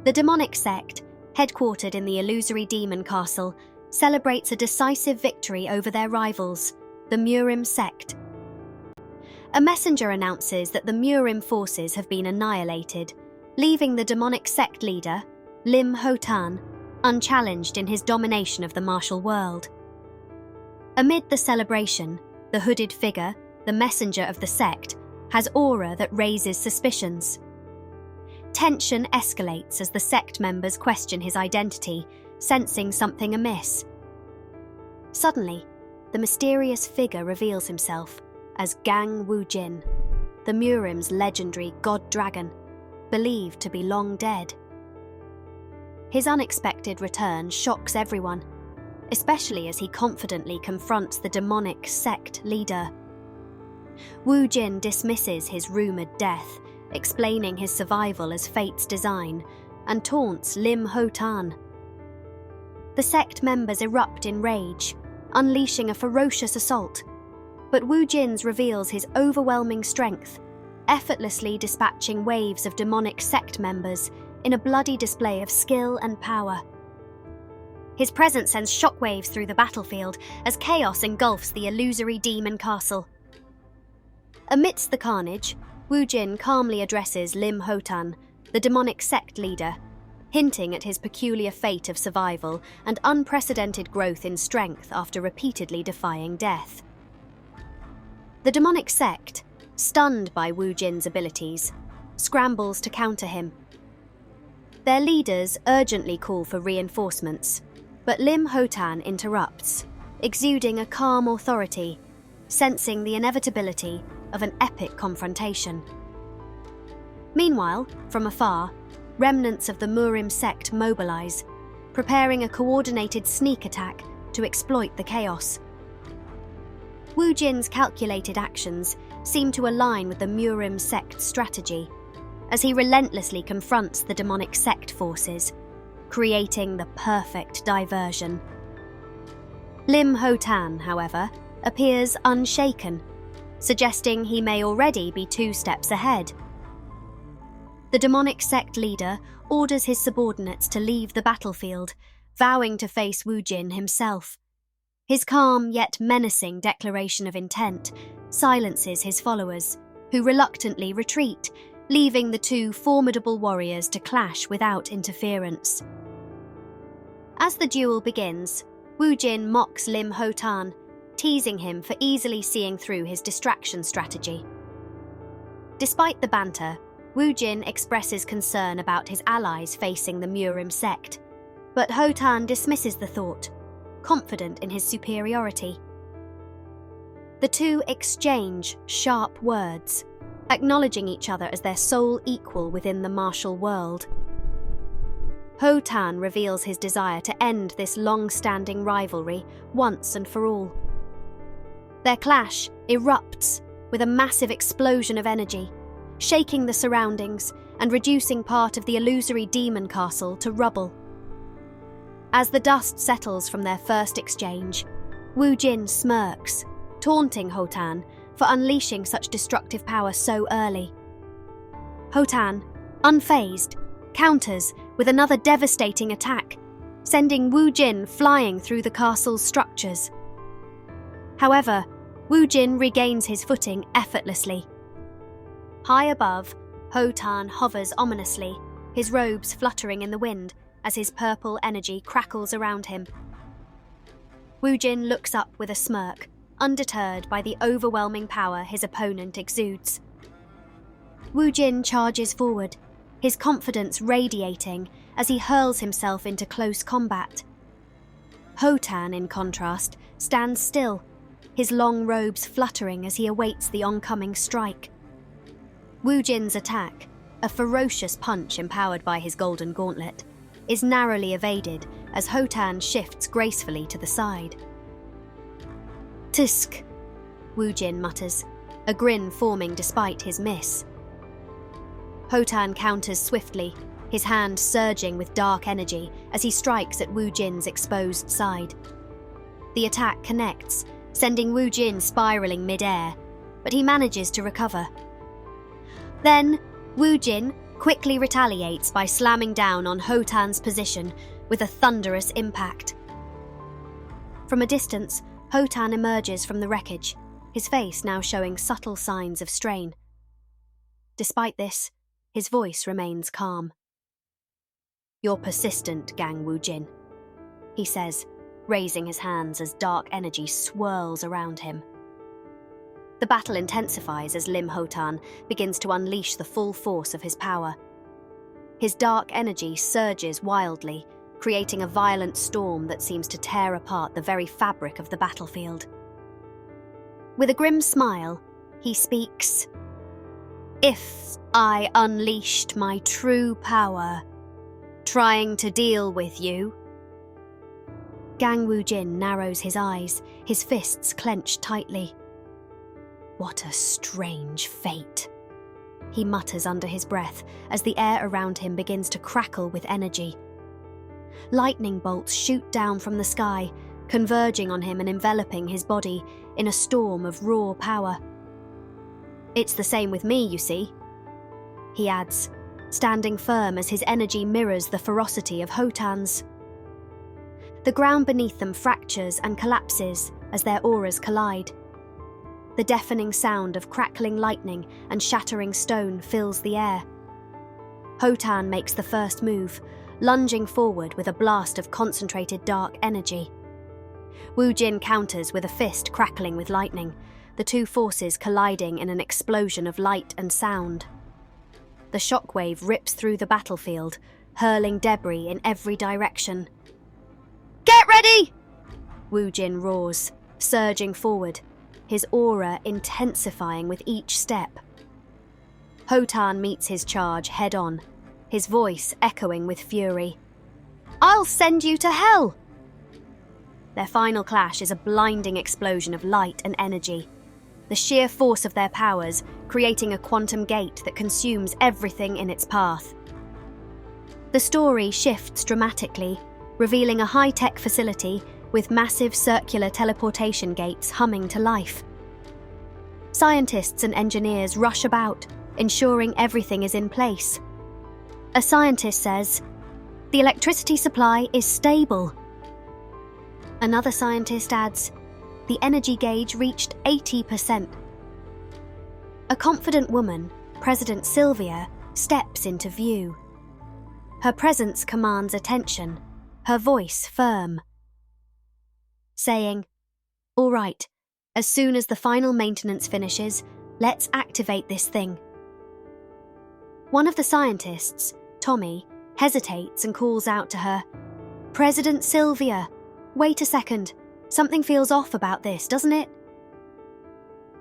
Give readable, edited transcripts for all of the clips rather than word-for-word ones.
The demonic sect, headquartered in the illusory demon castle, celebrates a decisive victory over their rivals, the Murim sect. A messenger announces that the Murim forces have been annihilated, leaving the demonic sect leader, Lim Hotan, unchallenged in his domination of the martial world. Amid the celebration, the hooded figure, the messenger of the sect, has aura that raises suspicions. Tension escalates as the sect members question his identity, sensing something amiss. Suddenly, the mysterious figure reveals himself as Gang Wujin, the Murim's legendary god-dragon, believed to be long dead. His unexpected return shocks everyone, especially as he confidently confronts the demonic sect leader. Wujin dismisses his rumoured death, explaining his survival as fate's design, and taunts Lim Hotan. The sect members erupt in rage, unleashing a ferocious assault, but Wujin's reveals his overwhelming strength, effortlessly dispatching waves of demonic sect members in a bloody display of skill and power. His presence sends shockwaves through the battlefield as chaos engulfs the illusory demon castle. Amidst the carnage, Wujin calmly addresses Lim Hotan, the demonic sect leader, hinting at his peculiar fate of survival and unprecedented growth in strength after repeatedly defying death. The demonic sect, stunned by Wujin's abilities, scrambles to counter him. Their leaders urgently call for reinforcements, but Lim Hotan interrupts, exuding a calm authority, sensing the inevitability of an epic confrontation. Meanwhile, from afar, remnants of the Murim sect mobilize, preparing a coordinated sneak attack to exploit the chaos. Wujin's calculated actions seem to align with the Murim sect strategy, as he relentlessly confronts the demonic sect forces, creating the perfect diversion. Lim Hotan, however, appears unshaken, suggesting he may already be 2 steps ahead. The demonic sect leader orders his subordinates to leave the battlefield, vowing to face Wujin himself. His calm yet menacing declaration of intent silences his followers, who reluctantly retreat, leaving the 2 formidable warriors to clash without interference. As the duel begins, Wujin mocks Lim Hotan, teasing him for easily seeing through his distraction strategy. Despite the banter, Wujin expresses concern about his allies facing the Murim sect, but Hotan dismisses the thought, confident in his superiority. The 2 exchange sharp words, acknowledging each other as their sole equal within the martial world. Hotan reveals his desire to end this long-standing rivalry once and for all. Their clash erupts with a massive explosion of energy, shaking the surroundings and reducing part of the illusory demon castle to rubble. As the dust settles from their first exchange, Wujin smirks, taunting Hotan for unleashing such destructive power so early. Hotan, unfazed, counters with another devastating attack, sending Wujin flying through the castle's structures. However, Wujin regains his footing effortlessly. High above, Hotan hovers ominously, his robes fluttering in the wind as his purple energy crackles around him. Wujin looks up with a smirk, undeterred by the overwhelming power his opponent exudes. Wujin charges forward, his confidence radiating as he hurls himself into close combat. Hotan, in contrast, stands still, his long robes fluttering as he awaits the oncoming strike. Wujin's attack, a ferocious punch empowered by his golden gauntlet, is narrowly evaded as Hotan shifts gracefully to the side. "Tusk," Wujin mutters, a grin forming despite his miss. Hotan counters swiftly, his hand surging with dark energy as he strikes at Wujin's exposed side. The attack connects, sending Wujin spiraling mid-air, but he manages to recover. Then, Wujin, quickly retaliates by slamming down on Hotan's position with a thunderous impact. From a distance, Hotan emerges from the wreckage, his face now showing subtle signs of strain. Despite this, his voice remains calm. "You're persistent, Gang Wujin," he says, raising his hands as dark energy swirls around him. The battle intensifies as Lim Hotan begins to unleash the full force of his power. His dark energy surges wildly, creating a violent storm that seems to tear apart the very fabric of the battlefield. With a grim smile, he speaks, "If I unleashed my true power, trying to deal with you?" Gang Wujin narrows his eyes, his fists clenched tightly. "What a strange fate," he mutters under his breath as the air around him begins to crackle with energy. Lightning bolts shoot down from the sky, converging on him and enveloping his body in a storm of raw power. "It's the same with me, you see," he adds, standing firm as his energy mirrors the ferocity of Hotan's. The ground beneath them fractures and collapses as their auras collide. The deafening sound of crackling lightning and shattering stone fills the air. Hotan makes the first move, lunging forward with a blast of concentrated dark energy. Wujin counters with a fist crackling with lightning, the two forces colliding in an explosion of light and sound. The shockwave rips through the battlefield, hurling debris in every direction. "Get ready!" Wujin roars, surging forward, his aura intensifying with each step. Hotan meets his charge head-on, his voice echoing with fury. "I'll send you to hell!" Their final clash is a blinding explosion of light and energy, the sheer force of their powers creating a quantum gate that consumes everything in its path. The story shifts dramatically, revealing a high-tech facility with massive circular teleportation gates humming to life. Scientists and engineers rush about, ensuring everything is in place. A scientist says, "The electricity supply is stable." Another scientist adds, "The energy gauge reached 80%. A confident woman, President Sylvia, steps into view. Her presence commands attention, her voice firm, saying, "All right, as soon as the final maintenance finishes, let's activate this thing." One of the scientists, Tommy, hesitates and calls out to her, "President Sylvia, wait a second. Something feels off about this, doesn't it?"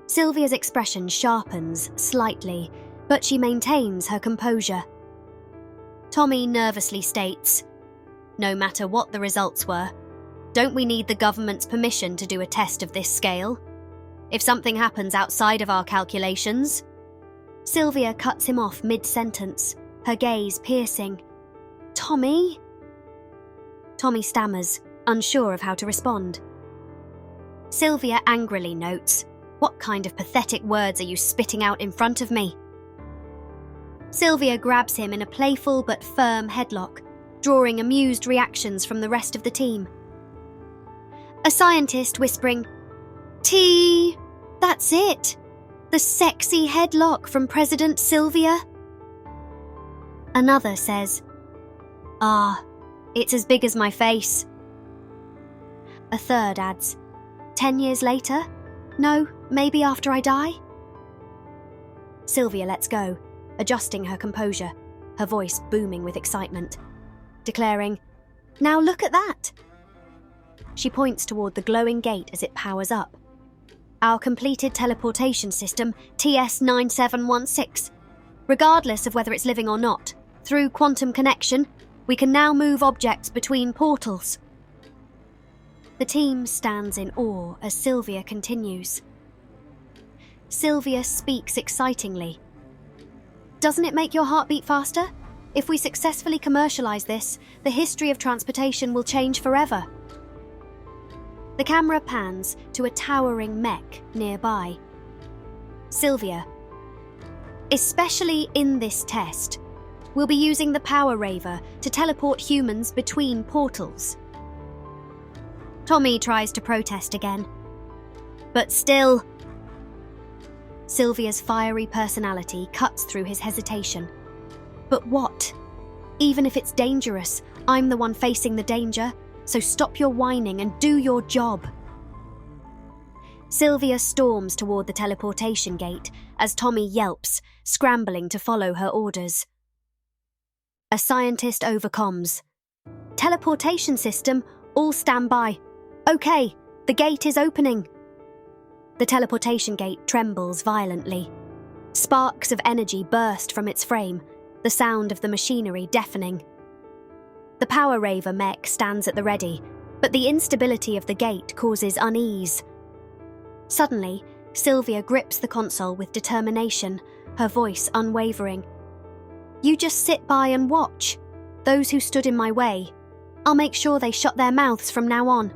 Sylvia's expression sharpens slightly, but she maintains her composure. Tommy nervously states, "No matter what the results were, don't we need the government's permission to do a test of this scale? If something happens outside of our calculations..." Sylvia cuts him off mid-sentence, her gaze piercing. "Tommy?" Tommy stammers, unsure of how to respond. Sylvia angrily notes, "What kind of pathetic words are you spitting out in front of me?" Sylvia grabs him in a playful but firm headlock, drawing amused reactions from the rest of the team. A scientist whispering, "T, that's it! The sexy headlock from President Sylvia." Another says, "Ah, it's as big as my face." A third adds, 10 years later? No, maybe after I die?" Sylvia lets go, adjusting her composure, her voice booming with excitement, declaring, "Now look at that!" She points toward the glowing gate as it powers up. "Our completed teleportation system, TS9716. Regardless of whether it's living or not, through quantum connection, we can now move objects between portals." The team stands in awe as Sylvia continues. Sylvia speaks excitingly. "Doesn't it make your heart beat faster? If we successfully commercialize this, the history of transportation will change forever." The camera pans to a towering mech nearby. Sylvia, "Especially in this test, We'll be using the power raver to teleport humans between portals. Tommy tries to protest again. But still... Sylvia's fiery personality cuts through his hesitation. But what? Even if it's dangerous, I'm the one facing the danger, so stop your whining and do your job. Sylvia storms toward the teleportation gate as Tommy yelps, scrambling to follow her orders. A scientist overcomes. Teleportation system, all stand by. Okay, the gate is opening. The teleportation gate trembles violently. Sparks of energy burst from its frame, the sound of the machinery deafening. The power raver mech stands at the ready, but the instability of the gate causes unease. Suddenly, Sylvia grips the console with determination, her voice unwavering. You just sit by and watch. Those who stood in my way. I'll make sure they shut their mouths from now on.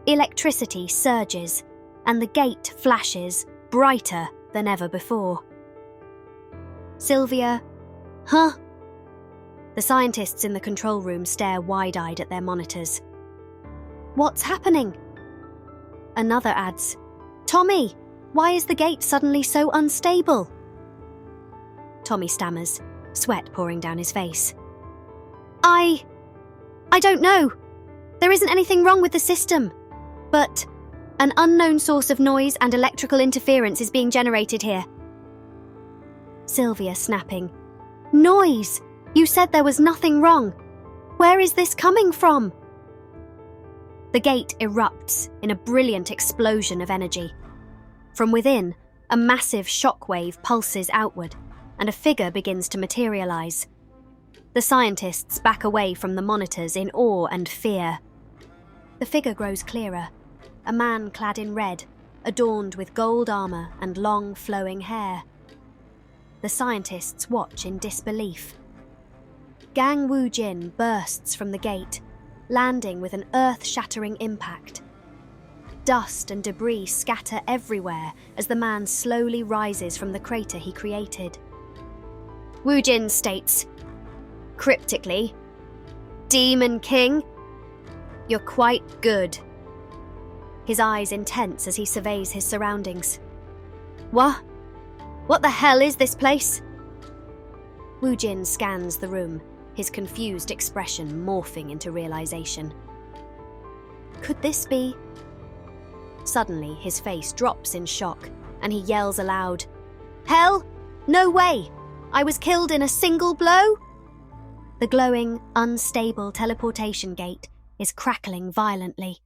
Electricity surges, and the gate flashes, brighter than ever before. Sylvia... Huh? The scientists in the control room stare wide-eyed at their monitors. What's happening? Another adds, Tommy, why is the gate suddenly so unstable? Tommy stammers, sweat pouring down his face. I don't know. There isn't anything wrong with the system. But an unknown source of noise and electrical interference is being generated here. Sylvia snapping. Noise! You said there was nothing wrong. Where is this coming from? The gate erupts in a brilliant explosion of energy. From within, a massive shockwave pulses outward, and a figure begins to materialize. The scientists back away from the monitors in awe and fear. The figure grows clearer, a man clad in red, adorned with gold armor and long flowing hair. The scientists watch in disbelief. Gang Wu-jin bursts from the gate, landing with an earth-shattering impact. Dust and debris scatter everywhere as the man slowly rises from the crater he created. Wu-jin states, cryptically, Demon King, you're quite good. His eyes intense as he surveys his surroundings. What? What the hell is this place? Wu-jin scans the room, his confused expression morphing into realization. Could this be? Suddenly, his face drops in shock, and he yells aloud, Hell? No way! I was killed in a single blow? The glowing, unstable teleportation gate is crackling violently.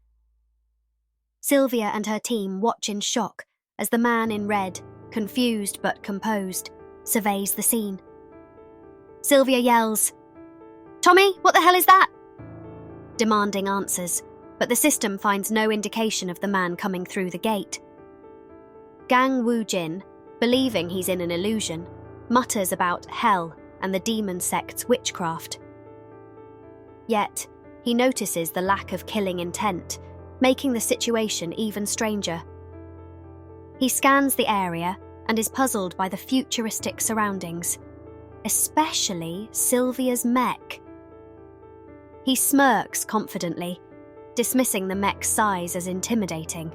Sylvia and her team watch in shock as the man in red, confused but composed, surveys the scene. Sylvia yells, Tommy, what the hell is that? Demanding answers, but the system finds no indication of the man coming through the gate. Gang Wu-jin, believing he's in an illusion, mutters about hell and the demon sect's witchcraft. Yet, he notices the lack of killing intent, making the situation even stranger. He scans the area and is puzzled by the futuristic surroundings, especially Sylvia's mech. He smirks confidently, dismissing the mech's size as intimidating.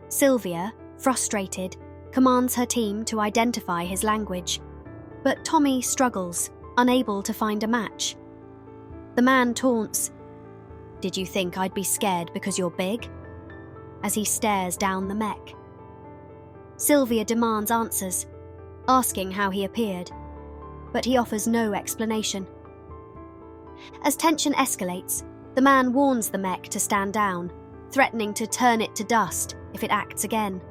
Sylvia, frustrated, commands her team to identify his language, but Tommy struggles, unable to find a match. The man taunts, Did you think I'd be scared because you're big? As he stares down the mech. Sylvia demands answers, asking how he appeared, but he offers no explanation. As tension escalates, the man warns the mech to stand down, threatening to turn it to dust if it acts again.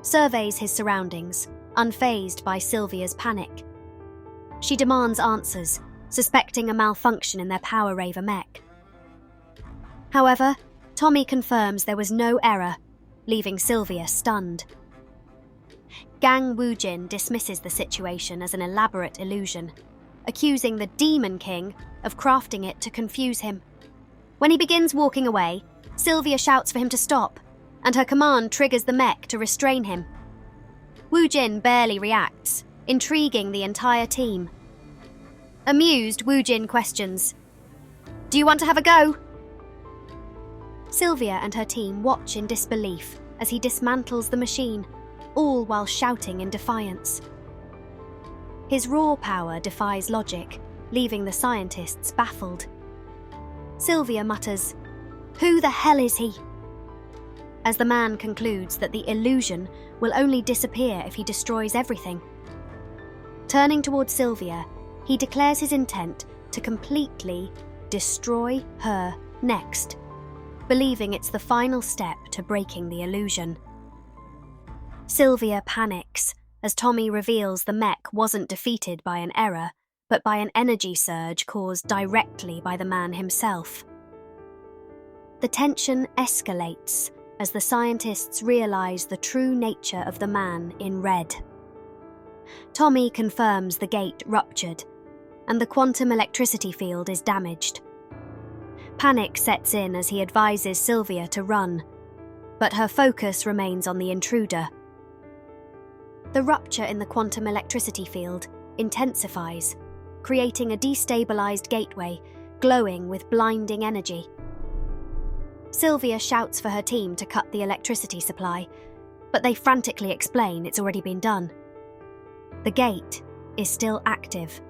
Surveys his surroundings, unfazed by Sylvia's panic. She demands answers, suspecting a malfunction in their power raver mech. However, Tommy confirms there was no error, leaving Sylvia stunned. Gang Wu-jin dismisses the situation as an elaborate illusion, accusing the Demon King of crafting it to confuse him. When he begins walking away, Sylvia shouts for him to stop, and her command triggers the mech to restrain him. Wu-jin barely reacts, intriguing the entire team. Amused, Woojin questions, "Do you want to have a go?" Sylvia and her team watch in disbelief as he dismantles the machine, all while shouting in defiance. His raw power defies logic, leaving the scientists baffled. Sylvia mutters, "Who the hell is he?" as the man concludes that the illusion will only disappear if he destroys everything. Turning towards Sylvia, he declares his intent to completely destroy her next, believing it's the final step to breaking the illusion. Sylvia panics as Tommy reveals the mech wasn't defeated by an error, but by an energy surge caused directly by the man himself. The tension escalates as the scientists realize the true nature of the man in red. Tommy confirms the gate ruptured, and the quantum electricity field is damaged. Panic sets in as he advises Sylvia to run, but her focus remains on the intruder. The rupture in the quantum electricity field intensifies, creating a destabilized gateway glowing with blinding energy. Sylvia shouts for her team to cut the electricity supply, but they frantically explain it's already been done. The gate is still active,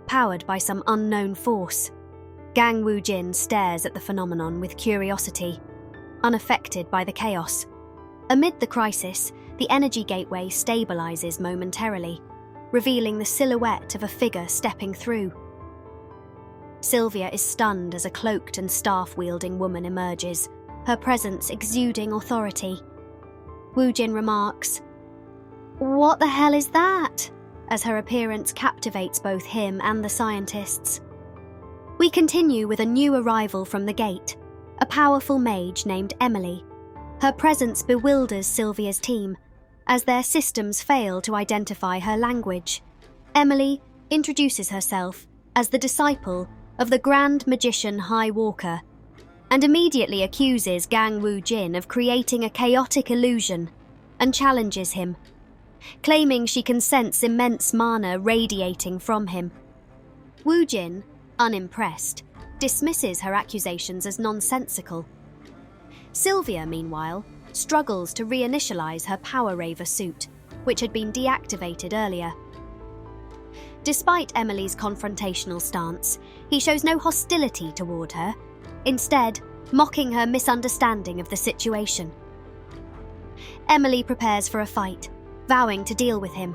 powered by some unknown force. Gang Woojin stares at the phenomenon with curiosity, unaffected by the chaos. Amid the crisis, the energy gateway stabilizes momentarily, revealing the silhouette of a figure stepping through. Sylvia is stunned as a cloaked and staff-wielding woman emerges, her presence exuding authority. Woojin remarks, "What the hell is that?" as her appearance captivates both him and the scientists. We continue with a new arrival from the gate, a powerful mage named Emily. Her presence bewilders Sylvia's team, as their systems fail to identify her language. Emily introduces herself as the disciple of the Grand Magician High Walker, and immediately accuses Gang Woojin of creating a chaotic illusion and challenges him, claiming she can sense immense mana radiating from him. Woojin, unimpressed, dismisses her accusations as nonsensical. Sylvia, meanwhile, struggles to reinitialize her Power Raver suit, which had been deactivated earlier. Despite Emily's confrontational stance, he shows no hostility toward her, instead mocking her misunderstanding of the situation. Emily prepares for a fight, vowing to deal with him.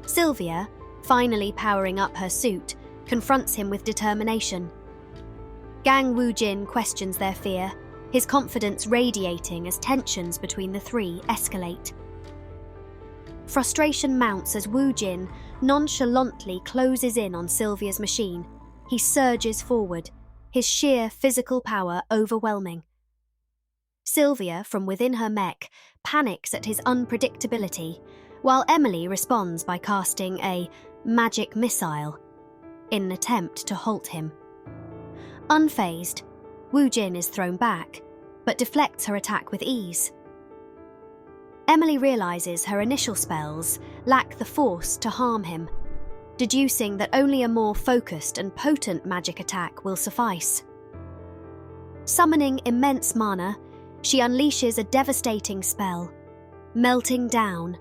Sylvia, finally powering up her suit, confronts him with determination. Gang Woojin questions their fear, his confidence radiating as tensions between the three escalate. Frustration mounts as Woojin nonchalantly closes in on Sylvia's machine. He surges forward, his sheer physical power overwhelming. Sylvia, from within her mech, panics at his unpredictability, while Emily responds by casting a magic missile in an attempt to halt him. Unfazed, Woojin is thrown back, but deflects her attack with ease. Emily realizes her initial spells lack the force to harm him, deducing that only a more focused and potent magic attack will suffice. Summoning immense mana, she unleashes a devastating spell, melting down,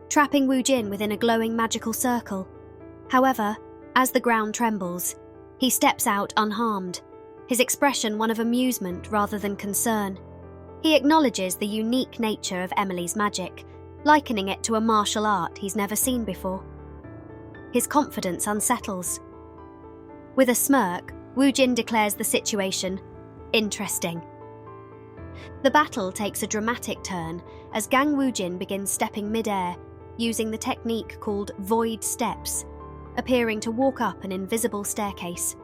trapping Woojin within a glowing magical circle. However, as the ground trembles, he steps out unharmed, his expression one of amusement rather than concern. He acknowledges the unique nature of Emily's magic, likening it to a martial art he's never seen before. His confidence unsettles. With a smirk, Woojin declares the situation interesting. The battle takes a dramatic turn as Gang Woojin begins stepping mid-air, using the technique called void steps, appearing to walk up an invisible staircase.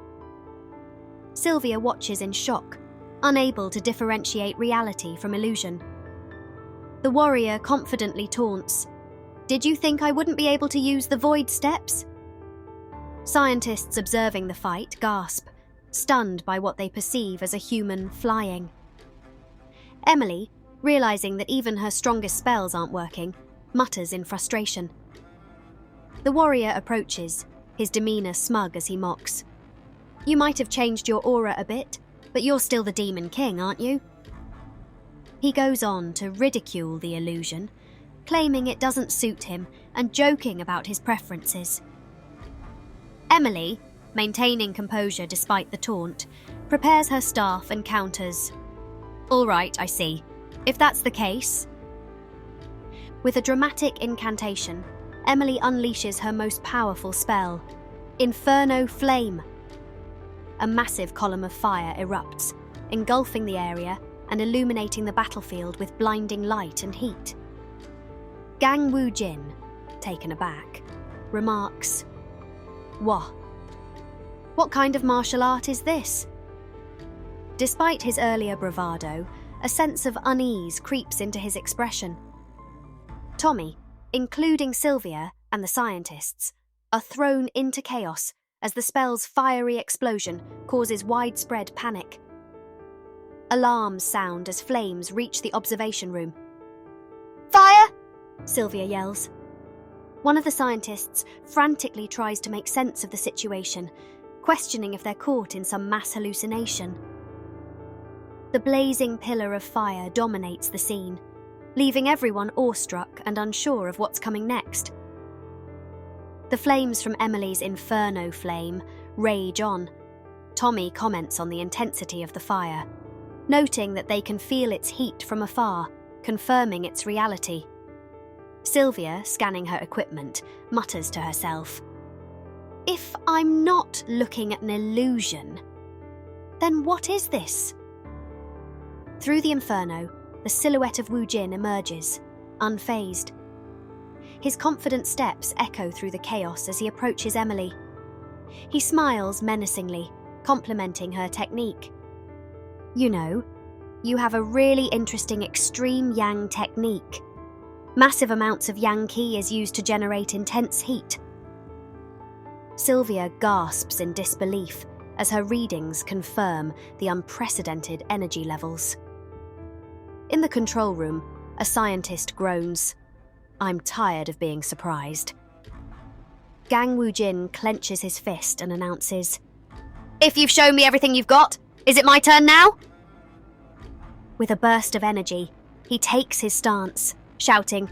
Sylvia watches in shock, unable to differentiate reality from illusion. The warrior confidently taunts, "Did you think I wouldn't be able to use the void steps?" Scientists observing the fight gasp, stunned by what they perceive as a human flying. Emily, realizing that even her strongest spells aren't working, mutters in frustration. The warrior approaches, his demeanor smug as he mocks. "You might have changed your aura a bit, but you're still the Demon King, aren't you?" He goes on to ridicule the illusion, claiming it doesn't suit him and joking about his preferences. Emily, maintaining composure despite the taunt, prepares her staff and counters. "All right, I see. If that's the case..." With a dramatic incantation, Emily unleashes her most powerful spell, Inferno Flame. A massive column of fire erupts, engulfing the area and illuminating the battlefield with blinding light and heat. Gang Woo-jin, taken aback, remarks, "Wah. What kind of martial art is this?" Despite his earlier bravado, a sense of unease creeps into his expression. Tommy, including Sylvia and the scientists, are thrown into chaos as the spell's fiery explosion causes widespread panic. Alarms sound as flames reach the observation room. "Fire!" Sylvia yells. One of the scientists frantically tries to make sense of the situation, questioning if they're caught in some mass hallucination. The blazing pillar of fire dominates the scene, leaving everyone awestruck and unsure of what's coming next. The flames from Emily's Inferno Flame rage on. Tommy comments on the intensity of the fire, noting that they can feel its heat from afar, confirming its reality. Sylvia, scanning her equipment, mutters to herself, "If I'm not looking at an illusion, then what is this?" Through the inferno, the silhouette of Woo-jin emerges, unfazed. His confident steps echo through the chaos as he approaches Emily. He smiles menacingly, complimenting her technique. "You know, you have a really interesting extreme yang technique. Massive amounts of yang qi is used to generate intense heat." Sylvia gasps in disbelief as her readings confirm the unprecedented energy levels. In the control room, a scientist groans, "I'm tired of being surprised." Gang Woo-jin clenches his fist and announces, "If you've shown me everything you've got, is it my turn now?" With a burst of energy, he takes his stance, shouting,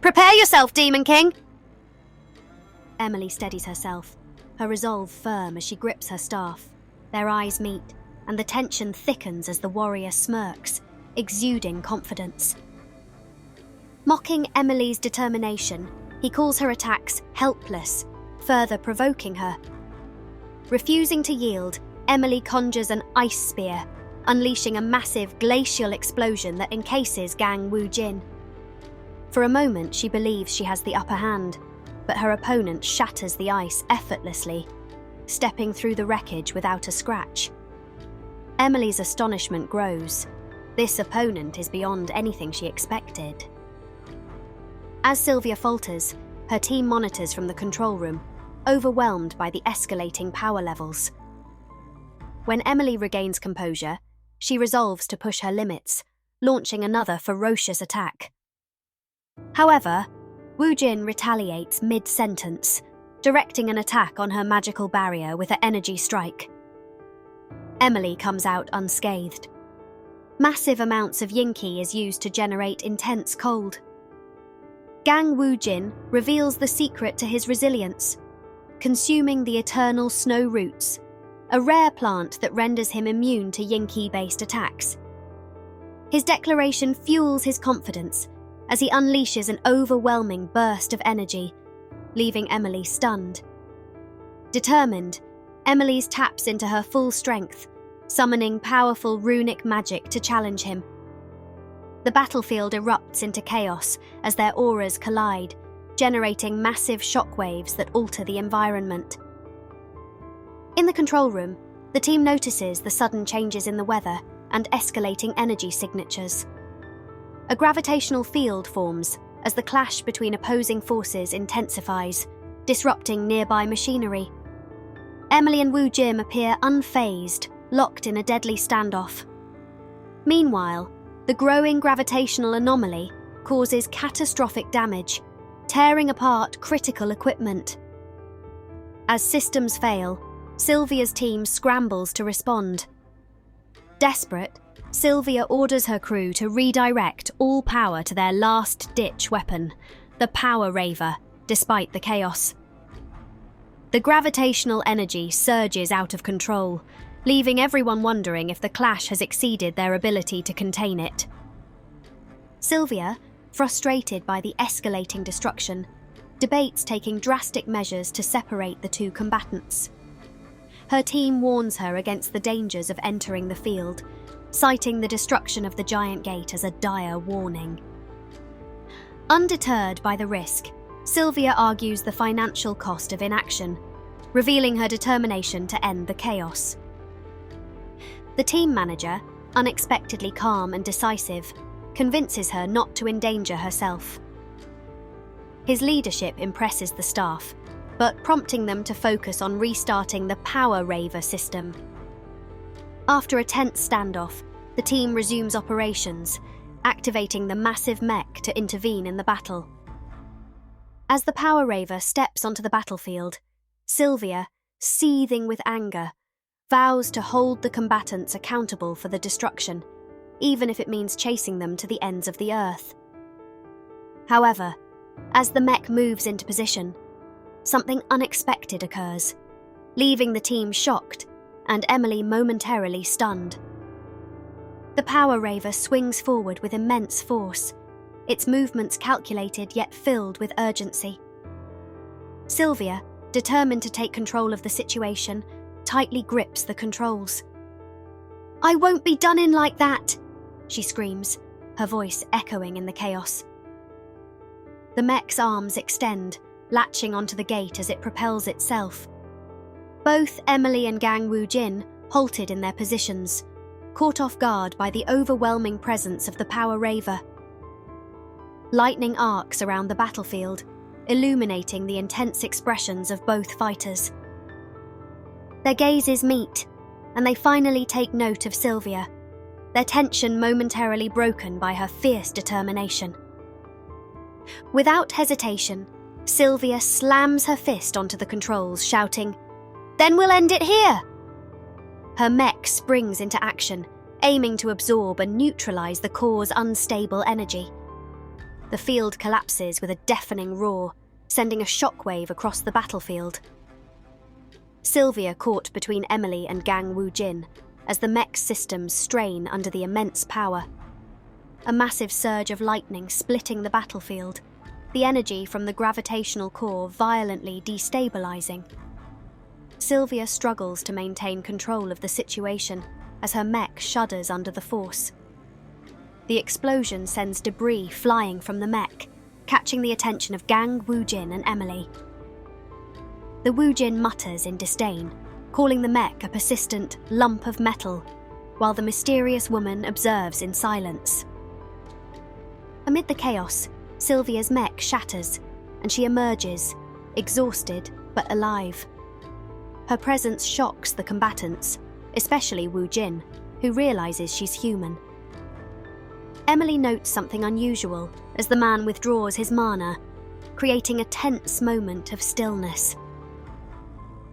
"Prepare yourself, Demon King!" Emily steadies herself, her resolve firm as she grips her staff. Their eyes meet, and the tension thickens as the warrior smirks, exuding confidence. Mocking Emily's determination, he calls her attacks helpless, further provoking her. Refusing to yield, Emily conjures an ice spear, unleashing a massive glacial explosion that encases Gang Woo-jin. For a moment, she believes she has the upper hand, but her opponent shatters the ice effortlessly, stepping through the wreckage without a scratch. Emily's astonishment grows. This opponent is beyond anything she expected. As Sylvia falters, her team monitors from the control room, overwhelmed by the escalating power levels. When Emily regains composure, she resolves to push her limits, launching another ferocious attack. However, Woo-jin retaliates mid-sentence, directing an attack on her magical barrier with an energy strike. Emily comes out unscathed. Massive amounts of yin-qi is used to generate intense cold. Gang Woo-jin reveals the secret to his resilience, consuming the eternal snow roots, a rare plant that renders him immune to yin-qi-based attacks. His declaration fuels his confidence as he unleashes an overwhelming burst of energy, leaving Emily stunned. Determined, Emily taps into her full strength, summoning powerful runic magic to challenge him. The battlefield erupts into chaos as their auras collide, generating massive shockwaves that alter the environment. In the control room, the team notices the sudden changes in the weather and escalating energy signatures. A gravitational field forms as the clash between opposing forces intensifies, disrupting nearby machinery. Emily and Woo-jin appear unfazed, locked in a deadly standoff. Meanwhile, the growing gravitational anomaly causes catastrophic damage, tearing apart critical equipment. As systems fail, Sylvia's team scrambles to respond. Desperate, Sylvia orders her crew to redirect all power to their last-ditch weapon, the power raver, despite the chaos. The gravitational energy surges out of control, leaving everyone wondering if the clash has exceeded their ability to contain it. Sylvia, frustrated by the escalating destruction, debates taking drastic measures to separate the two combatants. Her team warns her against the dangers of entering the field, citing the destruction of the giant gate as a dire warning. Undeterred by the risk, Sylvia argues the financial cost of inaction, revealing her determination to end the chaos. The team manager, unexpectedly calm and decisive, convinces her not to endanger herself. His leadership impresses the staff, but prompting them to focus on restarting the power raver system. After a tense standoff, the team resumes operations, activating the massive mech to intervene in the battle. As the power raver steps onto the battlefield, Sylvia, seething with anger, vows to hold the combatants accountable for the destruction, even if it means chasing them to the ends of the earth. However, as the mech moves into position, something unexpected occurs, leaving the team shocked and Emily momentarily stunned. The power raver swings forward with immense force, its movements calculated yet filled with urgency. Sylvia, determined to take control of the situation, tightly grips the controls. "I won't be done in like that!" she screams, her voice echoing in the chaos. The mech's arms extend, latching onto the gate as it propels itself. Both Emily and Gang Woo-jin halted in their positions, caught off guard by the overwhelming presence of the power raver. Lightning arcs around the battlefield, illuminating the intense expressions of both fighters. Their gazes meet, and they finally take note of Sylvia, their tension momentarily broken by her fierce determination. Without hesitation, Sylvia slams her fist onto the controls, shouting, "Then we'll end it here!" Her mech springs into action, aiming to absorb and neutralize the core's unstable energy. The field collapses with a deafening roar, sending a shockwave across the battlefield. Sylvia caught between Emily and Gang Woo-jin as the mech's systems strain under the immense power. A massive surge of lightning splitting the battlefield, the energy from the gravitational core violently destabilizing. Sylvia struggles to maintain control of the situation as her mech shudders under the force. The explosion sends debris flying from the mech, catching the attention of Gang Woo-jin and Emily. The Woo-jin mutters in disdain, calling the mech a persistent lump of metal, while the mysterious woman observes in silence. Amid the chaos, Sylvia's mech shatters, and she emerges, exhausted but alive. Her presence shocks the combatants, especially Woo-jin, who realizes she's human. Emily notes something unusual as the man withdraws his mana, creating a tense moment of stillness.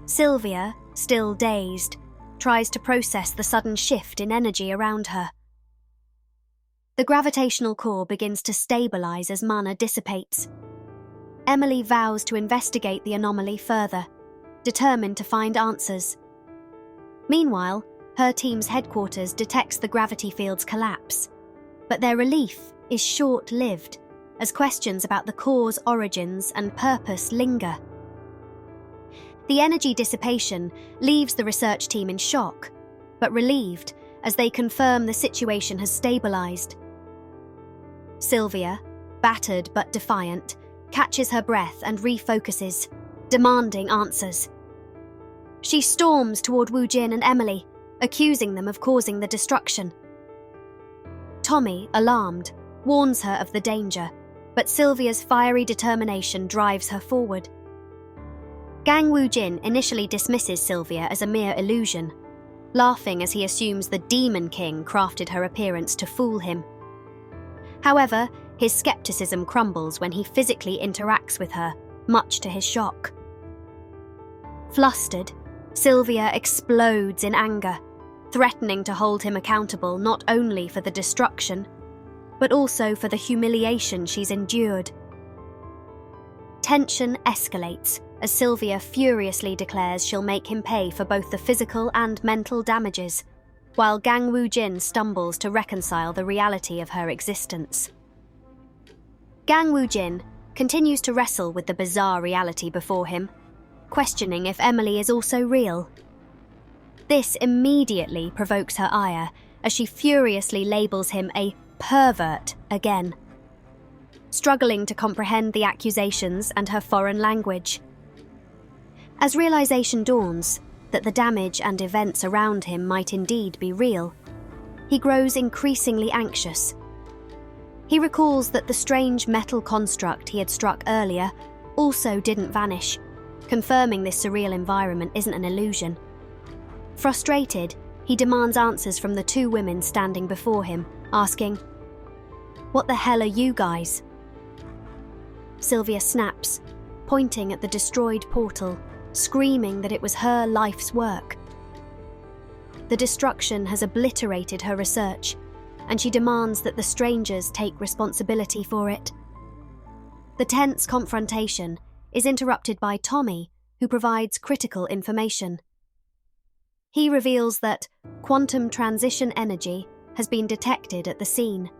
Sylvia, still dazed, tries to process the sudden shift in energy around her. The gravitational core begins to stabilize as mana dissipates. Emily vows to investigate the anomaly further, determined to find answers. Meanwhile, her team's headquarters detects the gravity field's collapse, but their relief is short-lived as questions about the core's origins and purpose linger. The energy dissipation leaves the research team in shock, but relieved as they confirm the situation has stabilized. Sylvia, battered but defiant, catches her breath and refocuses, demanding answers. She storms toward Woo-jin and Emily, accusing them of causing the destruction. Tommy, alarmed, warns her of the danger, but Sylvia's fiery determination drives her forward. Gang Woo-jin initially dismisses Sylvia as a mere illusion, laughing as he assumes the Demon King crafted her appearance to fool him. However, his skepticism crumbles when he physically interacts with her, much to his shock. Flustered, Sylvia explodes in anger, threatening to hold him accountable not only for the destruction, but also for the humiliation she's endured. Tension escalates as Sylvia furiously declares she'll make him pay for both the physical and mental damages, while Gang Woo-jin stumbles to reconcile the reality of her existence. Gang Woo-jin continues to wrestle with the bizarre reality before him, questioning if Emily is also real. This immediately provokes her ire as she furiously labels him a pervert again, struggling to comprehend the accusations and her foreign language. As realization dawns that the damage and events around him might indeed be real, he grows increasingly anxious. He recalls that the strange metal construct he had struck earlier also didn't vanish, confirming this surreal environment isn't an illusion. Frustrated, he demands answers from the two women standing before him, asking, "What the hell are you guys?" Sylvia snaps, pointing at the destroyed portal, screaming that it was her life's work. The destruction has obliterated her research, and she demands that the strangers take responsibility for it. The tense confrontation is interrupted by Tommy, who provides critical information. He reveals that quantum transition energy has been detected at the scene.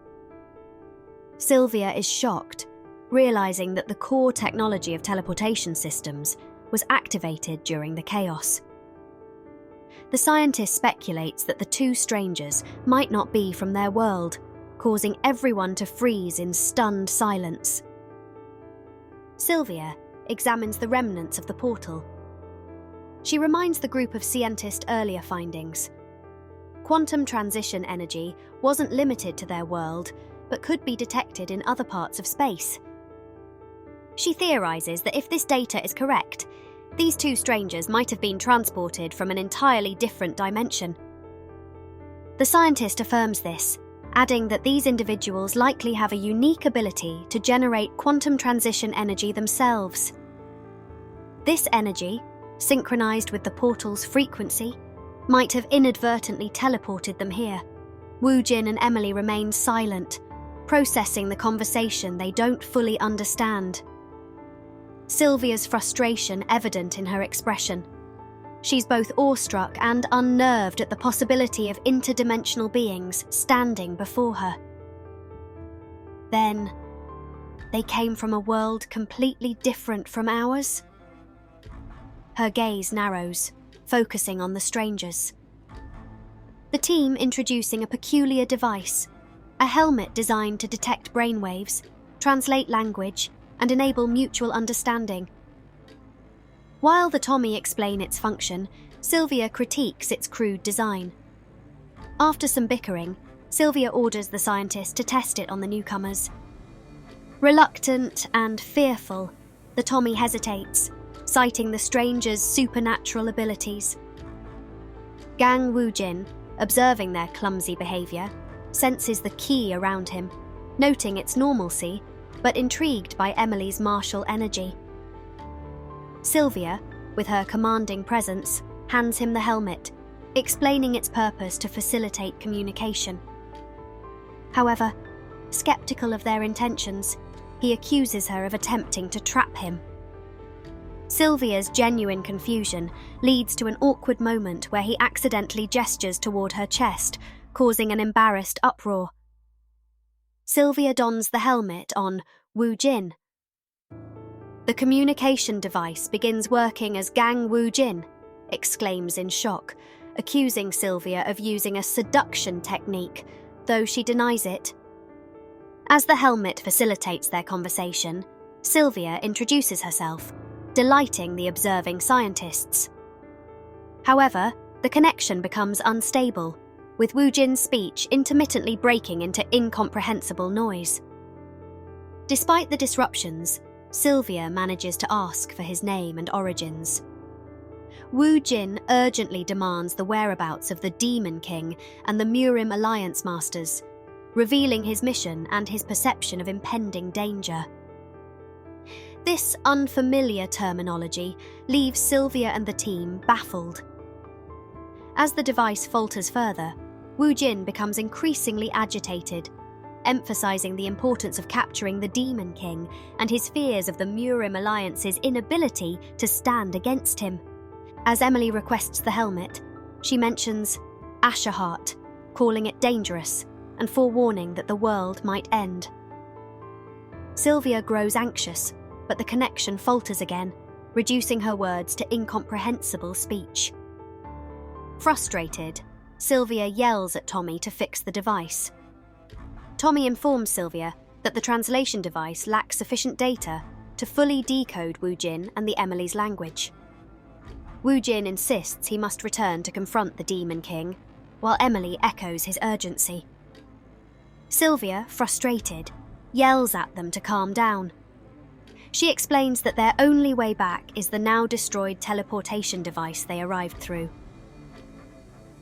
Sylvia is shocked, realizing that the core technology of teleportation systems was activated during the chaos. The scientist speculates that the two strangers might not be from their world, causing everyone to freeze in stunned silence. Sylvia examines the remnants of the portal. She reminds the group of scientists' earlier findings. Quantum transition energy wasn't limited to their world, but could be detected in other parts of space. She theorizes that if this data is correct, these two strangers might have been transported from an entirely different dimension. The scientist affirms this, adding that these individuals likely have a unique ability to generate quantum transition energy themselves. This energy, synchronized with the portal's frequency, might have inadvertently teleported them here. Woo-jin and Emily remain silent, processing the conversation they don't fully understand. Sylvia's frustration evident in her expression. She's both awestruck and unnerved at the possibility of interdimensional beings standing before her. Then, they came from a world completely different from ours? Her gaze narrows, focusing on the strangers. The team introducing a peculiar device, a helmet designed to detect brainwaves, translate language, and enable mutual understanding. While the Tommy explain its function, Sylvia critiques its crude design. After some bickering, Sylvia orders the scientist to test it on the newcomers. Reluctant and fearful, the Tommy hesitates, citing the stranger's supernatural abilities. Gang Woo-jin, observing their clumsy behaviour, senses the key around him, noting its normalcy, but intrigued by Emily's martial energy. Sylvia, with her commanding presence, hands him the helmet, explaining its purpose to facilitate communication. However, skeptical of their intentions, he accuses her of attempting to trap him. Sylvia's genuine confusion leads to an awkward moment where he accidentally gestures toward her chest, causing an embarrassed uproar. Sylvia dons the helmet on Woo-jin. "The communication device begins working as Gang Woo-jin," exclaims in shock, accusing Sylvia of using a seduction technique, though she denies it. As the helmet facilitates their conversation, Sylvia introduces herself, delighting the observing scientists. However, the connection becomes unstable, with Woo-jin's speech intermittently breaking into incomprehensible noise. Despite the disruptions, Sylvia manages to ask for his name and origins. Woo-jin urgently demands the whereabouts of the Demon King and the Murim Alliance Masters, revealing his mission and his perception of impending danger. This unfamiliar terminology leaves Sylvia and the team baffled. As the device falters further, Wu Jin becomes increasingly agitated, emphasizing the importance of capturing the Demon King and his fears of the Murim Alliance's inability to stand against him. As Emily requests the helmet, she mentions Asher Heart, calling it dangerous and forewarning that the world might end. Sylvia grows anxious, but the connection falters again, reducing her words to incomprehensible speech. Frustrated, Sylvia yells at Tommy to fix the device. Tommy informs Sylvia that the translation device lacks sufficient data to fully decode Wu Jin and the Emily's language. Wu Jin insists he must return to confront the Demon King, while Emily echoes his urgency. Sylvia, frustrated, yells at them to calm down. She explains that their only way back is the now destroyed teleportation device they arrived through.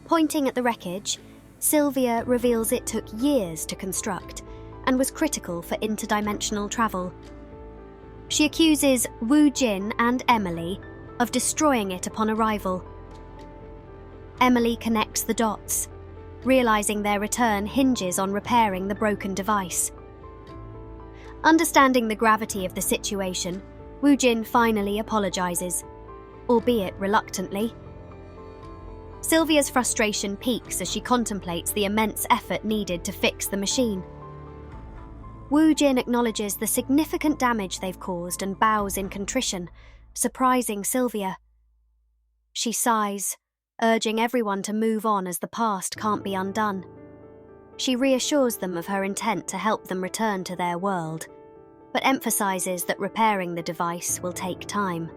Pointing at the wreckage, Sylvia reveals it took years to construct and was critical for interdimensional travel. She accuses Wu Jin and Emily of destroying it upon arrival. Emily connects the dots, realizing their return hinges on repairing the broken device. Understanding the gravity of the situation, Wu Jin finally apologizes, albeit reluctantly. Sylvia's frustration peaks as she contemplates the immense effort needed to fix the machine. Wu Jin acknowledges the significant damage they've caused and bows in contrition, surprising Sylvia. She sighs, urging everyone to move on as the past can't be undone. She reassures them of her intent to help them return to their world, but emphasizes that repairing the device will take time.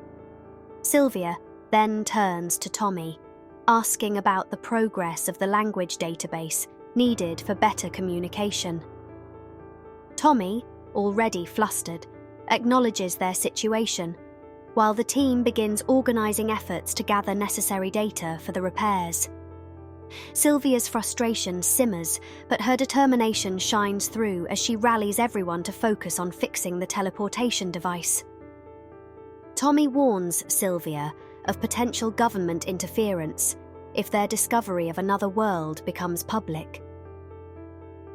Sylvia then turns to Tommy, asking about the progress of the language database needed for better communication. Tommy, already flustered, acknowledges their situation, while the team begins organizing efforts to gather necessary data for the repairs. Sylvia's frustration simmers, but her determination shines through as she rallies everyone to focus on fixing the teleportation device. Tommy warns Sylvia of potential government interference if their discovery of another world becomes public.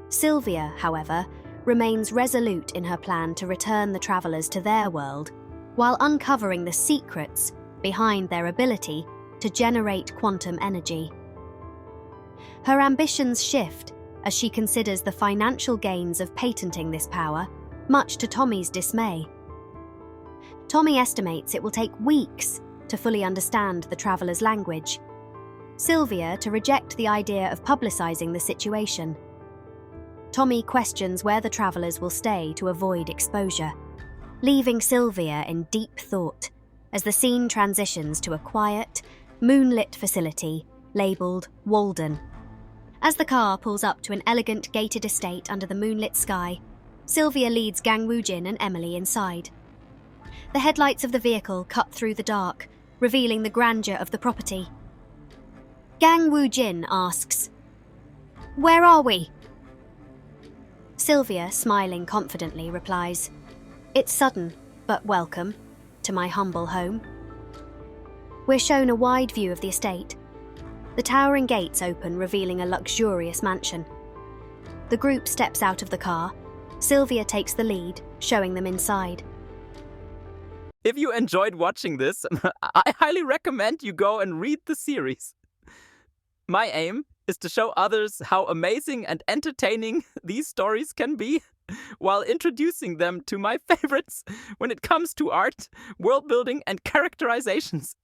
Sylvia, however, remains resolute in her plan to return the travelers to their world while uncovering the secrets behind their ability to generate quantum energy. Her ambitions shift as she considers the financial gains of patenting this power, much to Tommy's dismay. Tommy estimates it will take weeks to fully understand the travelers' language. Sylvia to reject the idea of publicizing the situation. Tommy questions where the travelers will stay to avoid exposure, leaving Sylvia in deep thought as the scene transitions to a quiet, moonlit facility labelled Walden. As the car pulls up to an elegant gated estate under the moonlit sky, Sylvia leads Gang Woojin and Emily inside. The headlights of the vehicle cut through the dark, revealing the grandeur of the property. Gang Woojin asks, "Where are we?" Sylvia, smiling confidently, replies, "It's sudden, but welcome, to my humble home." We're shown a wide view of the estate. The towering gates open, revealing a luxurious mansion. The group steps out of the car. Sylvia takes the lead, showing them inside. If you enjoyed watching this, I highly recommend you go and read the series. My aim is to show others how amazing and entertaining these stories can be, while introducing them to my favorites when it comes to art, world building, and characterizations.